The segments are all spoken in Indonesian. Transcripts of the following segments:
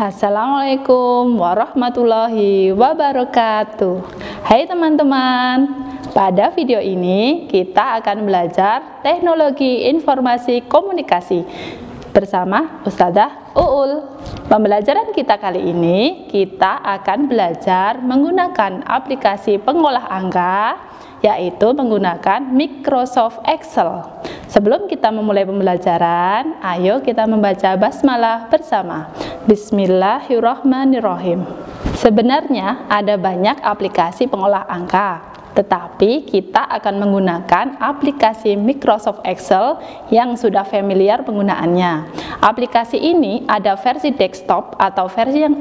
Assalamualaikum warahmatullahi wabarakatuh. Hai teman-teman, pada video ini kita akan belajar teknologi informasi komunikasi bersama Ustadzah Uul. Pembelajaran kita kali ini kita akan belajar menggunakan aplikasi pengolah angka, yaitu menggunakan Microsoft Excel. Sebelum kita memulai pembelajaran, ayo kita membaca basmalah bersama. Bismillahirrahmanirrahim. Sebenarnya ada banyak aplikasi pengolah angka, tetapi kita akan menggunakan aplikasi Microsoft Excel yang sudah familiar penggunaannya. Aplikasi ini ada versi desktop atau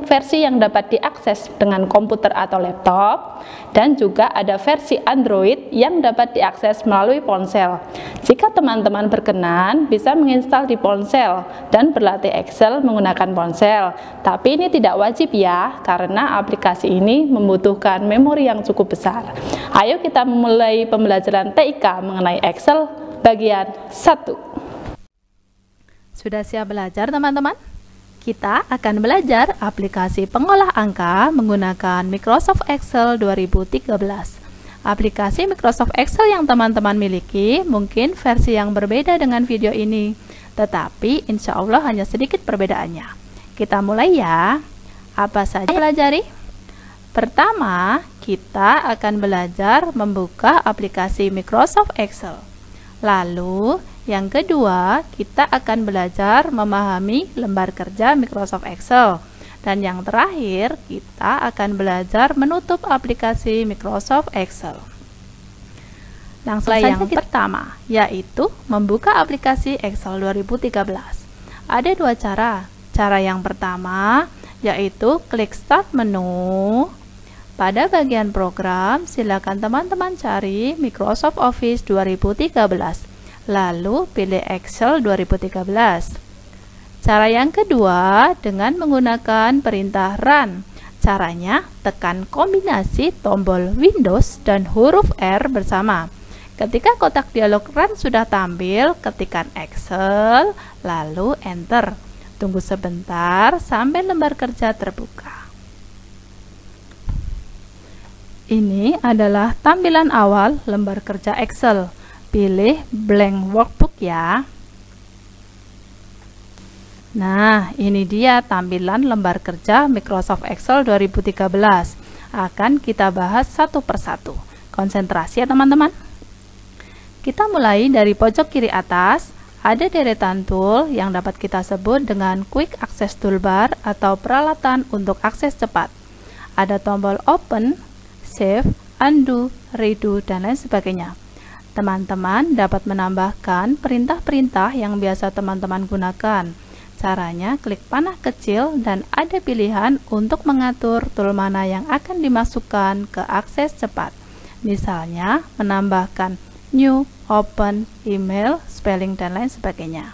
versi yang dapat diakses dengan komputer atau laptop, dan juga ada versi Android yang dapat diakses melalui ponsel. Jika teman-teman berkenan, bisa menginstal di ponsel dan berlatih Excel menggunakan ponsel. Tapi ini tidak wajib ya, karena aplikasi ini membutuhkan memori yang cukup besar. Ayo kita memulai pembelajaran TIK mengenai Excel bagian 1. Sudah siap belajar teman-teman? Kita akan belajar aplikasi pengolah angka menggunakan Microsoft Excel 2013. Aplikasi Microsoft Excel yang teman-teman miliki mungkin versi yang berbeda dengan video ini, tetapi insya Allah hanya sedikit perbedaannya. Kita mulai ya. Apa saja pelajari? Pertama, kita akan belajar membuka aplikasi Microsoft Excel. Lalu, yang kedua, kita akan belajar memahami lembar kerja Microsoft Excel. Dan yang terakhir, kita akan belajar menutup aplikasi Microsoft Excel. Langsung saja yang pertama, yaitu membuka aplikasi Excel 2013. Ada dua cara. Cara yang pertama, yaitu klik Start Menu. Pada bagian program, silakan teman-teman cari Microsoft Office 2013. Lalu pilih Excel 2013. Cara yang kedua dengan menggunakan perintah Run. Caranya tekan kombinasi tombol Windows dan huruf R bersama. Ketika kotak dialog Run sudah tampil, ketikkan Excel, lalu Enter. Tunggu sebentar sampai lembar kerja terbuka. Ini adalah tampilan awal lembar kerja Excel. Pilih blank workbook ya. Nah, ini dia tampilan lembar kerja Microsoft Excel 2013. Akan kita bahas satu persatu. Konsentrasi ya teman-teman. Kita mulai dari pojok kiri atas. Ada deretan tool yang dapat kita sebut dengan Quick Access Toolbar atau peralatan untuk akses cepat. Ada tombol Open, Save, Undo, Redo, dan lain sebagainya. Teman-teman dapat menambahkan perintah-perintah yang biasa teman-teman gunakan. Caranya klik panah kecil dan ada pilihan untuk mengatur tool mana yang akan dimasukkan ke akses cepat. Misalnya menambahkan New, Open, Email, Spelling, dan lain sebagainya.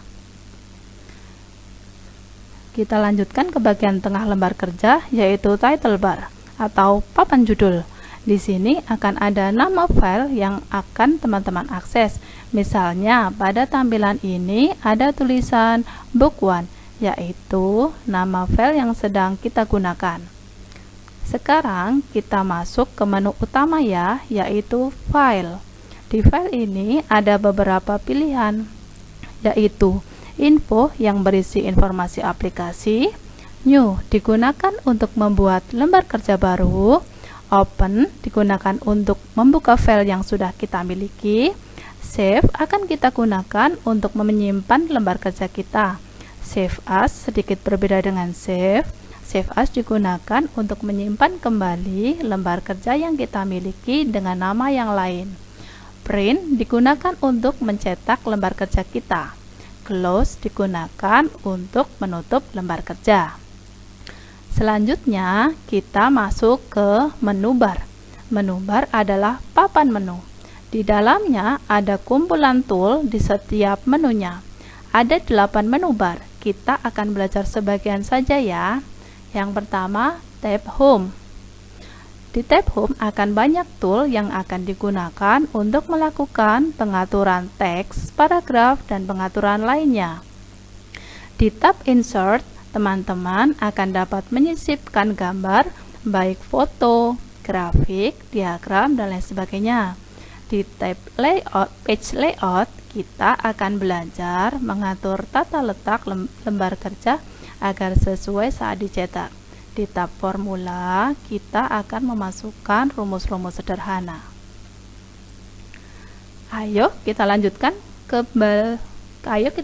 Kita lanjutkan ke bagian tengah lembar kerja, yaitu Title Bar atau papan judul. Di sini akan ada nama file yang akan teman-teman akses. Misalnya pada tampilan ini ada tulisan Book 1, yaitu nama file yang sedang kita gunakan. Sekarang kita masuk ke menu utama ya, yaitu File. Di file ini ada beberapa pilihan, yaitu Info yang berisi informasi aplikasi, New digunakan untuk membuat lembar kerja baru, Open digunakan untuk membuka file yang sudah kita miliki, Save akan kita gunakan untuk menyimpan lembar kerja kita. Save As sedikit berbeda dengan Save. Save As digunakan untuk menyimpan kembali lembar kerja yang kita miliki dengan nama yang lain. Print digunakan untuk mencetak lembar kerja kita. Close digunakan untuk menutup lembar kerja. Selanjutnya, kita masuk ke menu bar. Menu bar adalah papan menu. Di dalamnya ada kumpulan tool di setiap menunya. Ada 8 menu bar. Kita akan belajar sebagian saja ya. Yang pertama, tab Home. Di tab Home akan banyak tool yang akan digunakan untuk melakukan pengaturan teks, paragraf, dan pengaturan lainnya. Di tab Insert teman-teman akan dapat menyisipkan gambar, baik foto, grafik, diagram, dan lain sebagainya. Di tab layout, page layout, kita akan belajar mengatur tata letak lembar kerja agar sesuai saat dicetak. Di tab formula, kita akan memasukkan rumus-rumus sederhana. Ayo kita lanjutkan kembali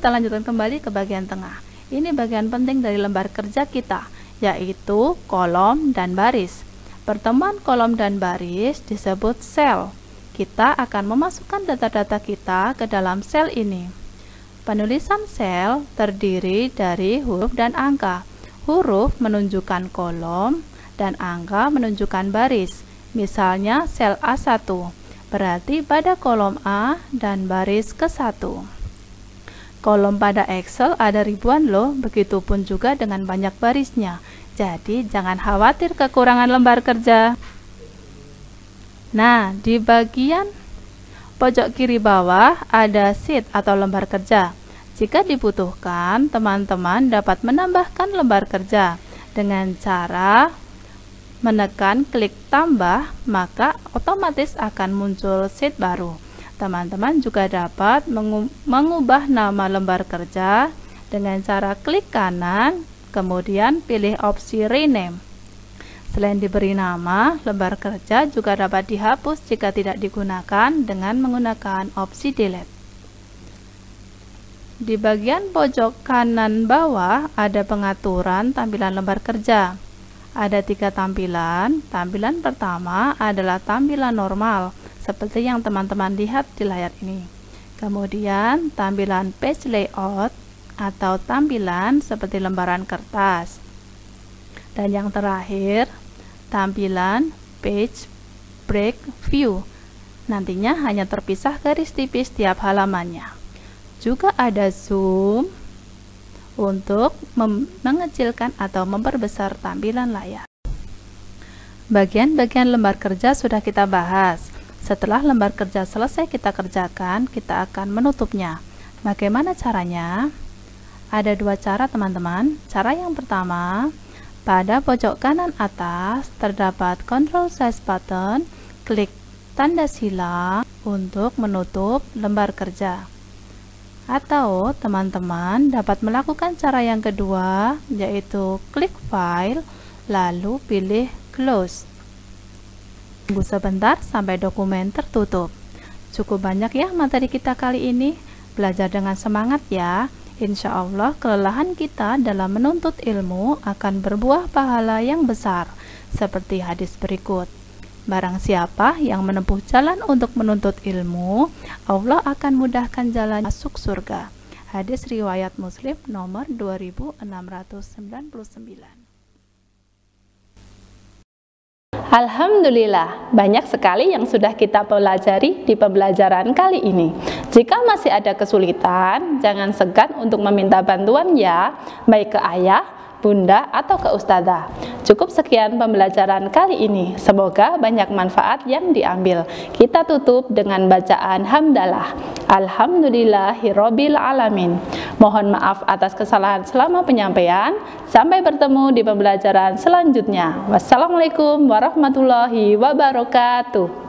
ke bagian tengah. Ini bagian penting dari lembar kerja kita, yaitu kolom dan baris. Pertemuan kolom dan baris disebut sel. Kita akan memasukkan data-data kita ke dalam sel ini. Penulisan sel terdiri dari huruf dan angka. Huruf menunjukkan kolom dan angka menunjukkan baris. Misalnya sel A1, berarti pada kolom A dan baris ke-1. Kolom pada Excel ada ribuan loh, begitupun juga dengan banyak barisnya. Jadi jangan khawatir kekurangan lembar kerja. Nah, di bagian pojok kiri bawah ada sheet atau lembar kerja. Jika dibutuhkan, teman-teman dapat menambahkan lembar kerja dengan cara menekan klik tambah, maka otomatis akan muncul sheet baru. Teman-teman juga dapat mengubah nama lembar kerja dengan cara klik kanan, kemudian pilih opsi rename. Selain diberi nama, lembar kerja juga dapat dihapus jika tidak digunakan dengan menggunakan opsi delete. Di bagian pojok kanan bawah ada pengaturan tampilan lembar kerja. Ada 3 tampilan. Tampilan pertama adalah tampilan normal, seperti yang teman-teman lihat di layar ini. Kemudian tampilan page layout atau tampilan seperti lembaran kertas. Dan yang terakhir, tampilan page break view. Nantinya hanya terpisah garis tipis tiap halamannya. Juga ada zoom untuk mengecilkan atau memperbesar tampilan layar. Bagian-bagian lembar kerja sudah kita bahas. Setelah lembar kerja selesai kita kerjakan, kita akan menutupnya. Bagaimana caranya? Ada 2 cara teman-teman. Cara yang pertama, pada pojok kanan atas terdapat Control Size button, klik tanda silang untuk menutup lembar kerja. Atau teman-teman dapat melakukan cara yang kedua, yaitu klik file, lalu pilih close. Tunggu sebentar sampai dokumen tertutup. Cukup banyak ya materi kita kali ini. Belajar dengan semangat ya. Insya Allah kelelahan kita dalam menuntut ilmu akan berbuah pahala yang besar, seperti hadis berikut. Barang siapa yang menempuh jalan untuk menuntut ilmu, Allah akan mudahkan jalan masuk surga. Hadis riwayat Muslim nomor 2699. Alhamdulillah, banyak sekali yang sudah kita pelajari di pembelajaran kali ini. Jika masih ada kesulitan, jangan segan untuk meminta bantuan ya, baik ke ayah, bunda, atau ke ustazah. Cukup sekian pembelajaran kali ini. Semoga banyak manfaat yang diambil. Kita tutup dengan bacaan hamdalah. Alhamdulillahirabbil alamin. Mohon maaf atas kesalahan selama penyampaian. Sampai bertemu di pembelajaran selanjutnya. Wassalamualaikum warahmatullahi wabarakatuh.